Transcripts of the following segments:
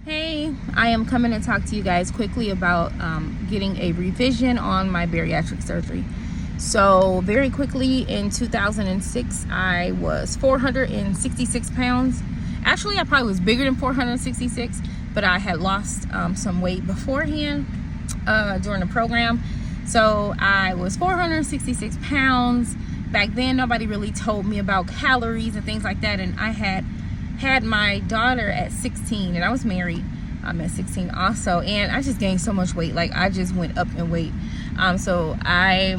Hey, I am coming to talk to you guys quickly about getting a revision on my bariatric surgery. So very quickly, in 2006, I was 466 pounds. Actually, I probably was bigger than 466, but I had lost some weight beforehand during the program. So I was 466 pounds. Back then, nobody really told me about calories and things like that, and I had my daughter at 16, and I was married at 16 also, and I just gained so much weight. Like, I just went up in weight. So I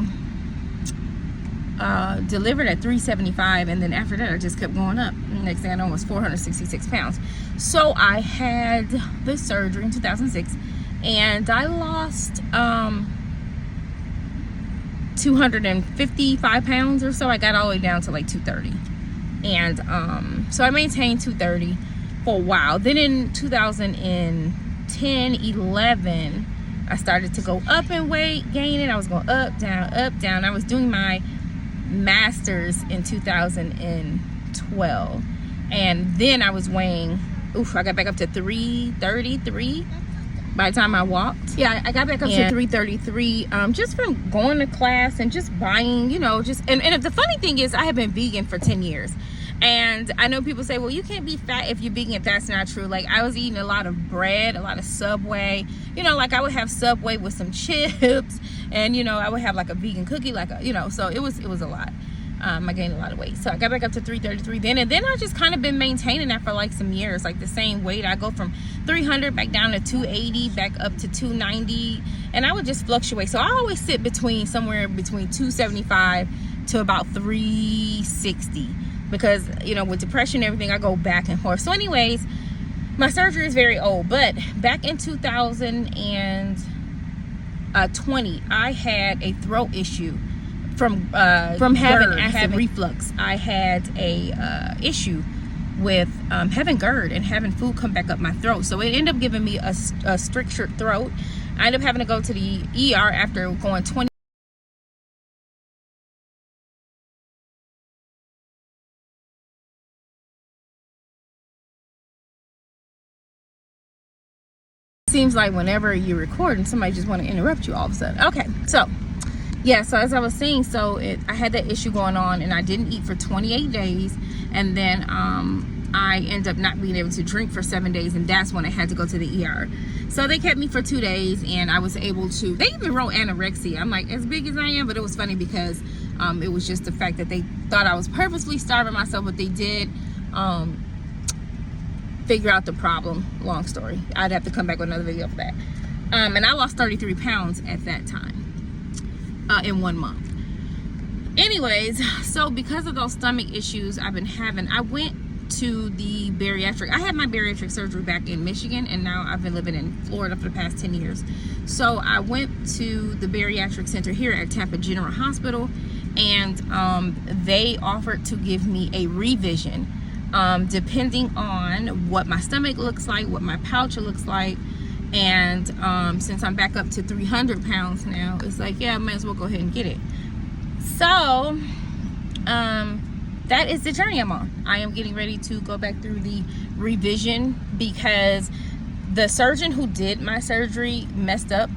delivered at 375, and then after that I just kept going up. Next thing I know, I was 466 pounds. So I had the surgery in 2006, and I lost 255 pounds or so. I got all the way down to like 230. And so I maintained 230 for a while. Then in 2010, 11, I started to go up in weight, gaining. I was going up, down. I was doing my master's in 2012. And then I was weighing, I got back up to 333 by the time I walked. Yeah, I got back up to 333 just from going to class and just buying, and the funny thing is, I have been vegan for 10 years. And I know people say, well, you can't be fat if you're vegan. That's not true. Like, I was eating a lot of bread, a lot of Subway. Like I would have Subway with some chips, and I would have like a vegan cookie, so it was a lot. I gained a lot of weight. So I got back up to 333 then, and then I just kind of been maintaining that for like some years, like the same weight. I go from 300 back down to 280, back up to 290, and I would just fluctuate. So I always sit somewhere between 275 to about 360. Because, with depression and everything, I go back and forth. So anyways, my surgery is very old. But back in 2020, I had a throat issue from having acid reflux. I had a issue with having GERD and having food come back up my throat. So it ended up giving me a strictured throat. I ended up having to go to the ER after going 20. Seems like whenever you're recording, somebody just want to interrupt you all of a sudden. Okay, so yeah, so as I was saying, I had that issue going on, and I didn't eat for 28 days, and then I ended up not being able to drink for 7 days, and that's when I had to go to the ER. So they kept me for 2 days, and I was able to, they even wrote anorexia. I'm like, as big as I am, but it was funny because it was just the fact that they thought I was purposely starving myself, but they did figure out the problem. Long story. I'd have to come back with another video for that. And I lost 33 pounds at that time in 1 month. Anyways, so because of those stomach issues I've been having, I went to the bariatric. I had my bariatric surgery back in Michigan, and now I've been living in Florida for the past 10 years. So I went to the bariatric center here at Tampa General Hospital, and they offered to give me a revision depending on what my stomach looks like, what my pouch looks like. And since I'm back up to 300 pounds now, it's like, yeah, I might as well go ahead and get it. So that is the journey I'm on. I am getting ready to go back through the revision because the surgeon who did my surgery messed up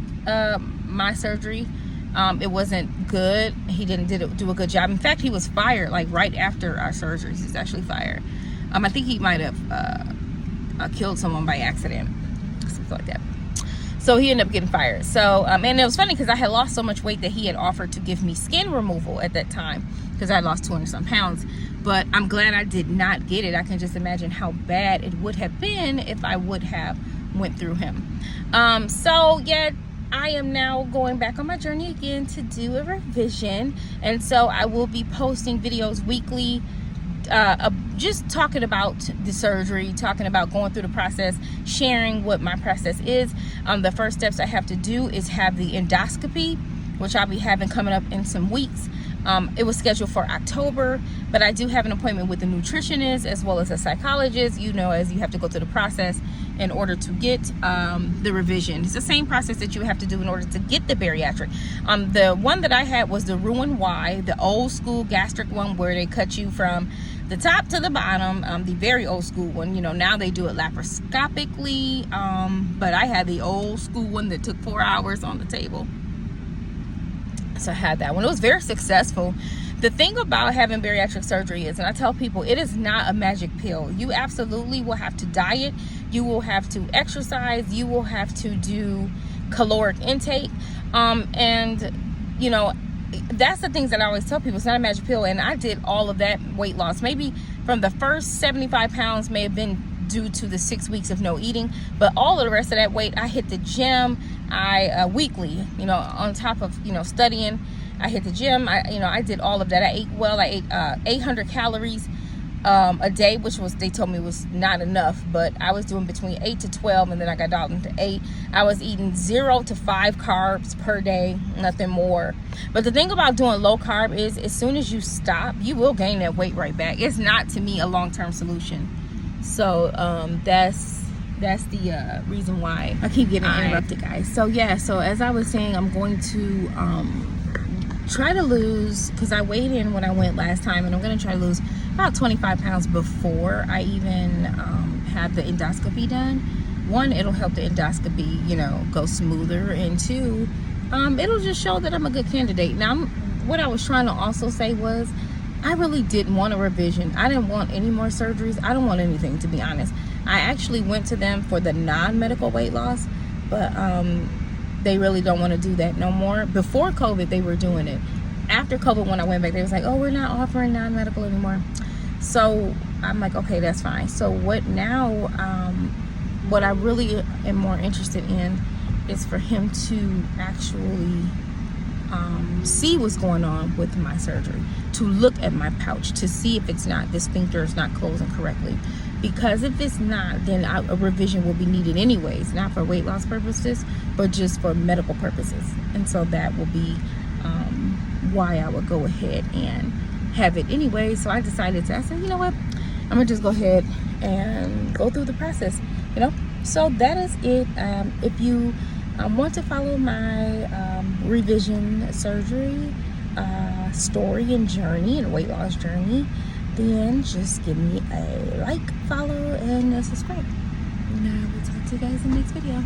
my surgery. It wasn't good. He didn't do a good job. In fact, he was fired like right after our surgery. He's actually fired. I think he might have killed someone by accident, something like that. So he ended up getting fired. So and it was funny because I had lost so much weight that he had offered to give me skin removal at that time because I had lost 200 some pounds. But I'm glad I did not get it. I can just imagine how bad it would have been if I would have went through him. So yeah, I am now going back on my journey again to do a revision, and so I will be posting videos weekly, just talking about the surgery, talking about going through the process, sharing what my process is. The first steps I have to do is have the endoscopy, which I'll be having coming up in some weeks. It was scheduled for October, but I do have an appointment with a nutritionist as well as a psychologist, as you have to go through the process in order to get the revision. It's the same process that you have to do in order to get the bariatric. The one that I had was the Roun-Y, the old school gastric one where they cut you from the top to the bottom, the very old school one. You know, now they do it laparoscopically, but I had the old school one that took 4 hours on the table. So I had that one. It was very successful. The thing about having bariatric surgery is, and I tell people, it is not a magic pill. You absolutely will have to diet. You will have to exercise. You will have to do caloric intake. And, you know, that's the things that I always tell people. It's not a magic pill. And I did all of that weight loss. Maybe from the first 75 pounds may have been due to the 6 weeks of no eating, but all of the rest of that weight, I hit the gym. I weekly, you know, on top of, you know, studying, I hit the gym. I did all of that. I ate well. I ate 800 calories a day, which was, they told me was not enough, but I was doing between 8 to 12, and then I got down into 8. I was eating 0 to 5 carbs per day, nothing more. But the thing about doing low carb is, as soon as you stop, you will gain that weight right back. It's not, to me, a long-term solution. So that's the reason why I keep getting interrupted, guys. So yeah, so as I was saying, I'm going to try to lose, because I weighed in when I went last time, and I'm going to try to lose about 25 pounds before I even have the endoscopy done. One, it'll help the endoscopy, you know, go smoother, and two, it'll just show that I'm a good candidate. Now, what I was trying to also say was, I really didn't want a revision. I didn't want any more surgeries. I don't want anything, to be honest. I actually went to them for the non-medical weight loss, but they really don't want to do that no more. Before COVID, they were doing it. After COVID, when I went back, they was like, oh, we're not offering non-medical anymore. So I'm like, okay, that's fine. So what now, what I really am more interested in is for him to actually see what's going on with my surgery, to look at my pouch, to see if it's not, the sphincter is not closing correctly. Because if it's not, then a revision will be needed anyways, not for weight loss purposes, but just for medical purposes. And so that will be why I would go ahead and have it anyway. So I decided to, I said, you know what, I'm gonna just go ahead and go through the process, you know. So that is it. If you want to follow my revision surgery story and journey and weight loss journey, then just give me a like, follow, and subscribe. And I will talk to you guys in the next video.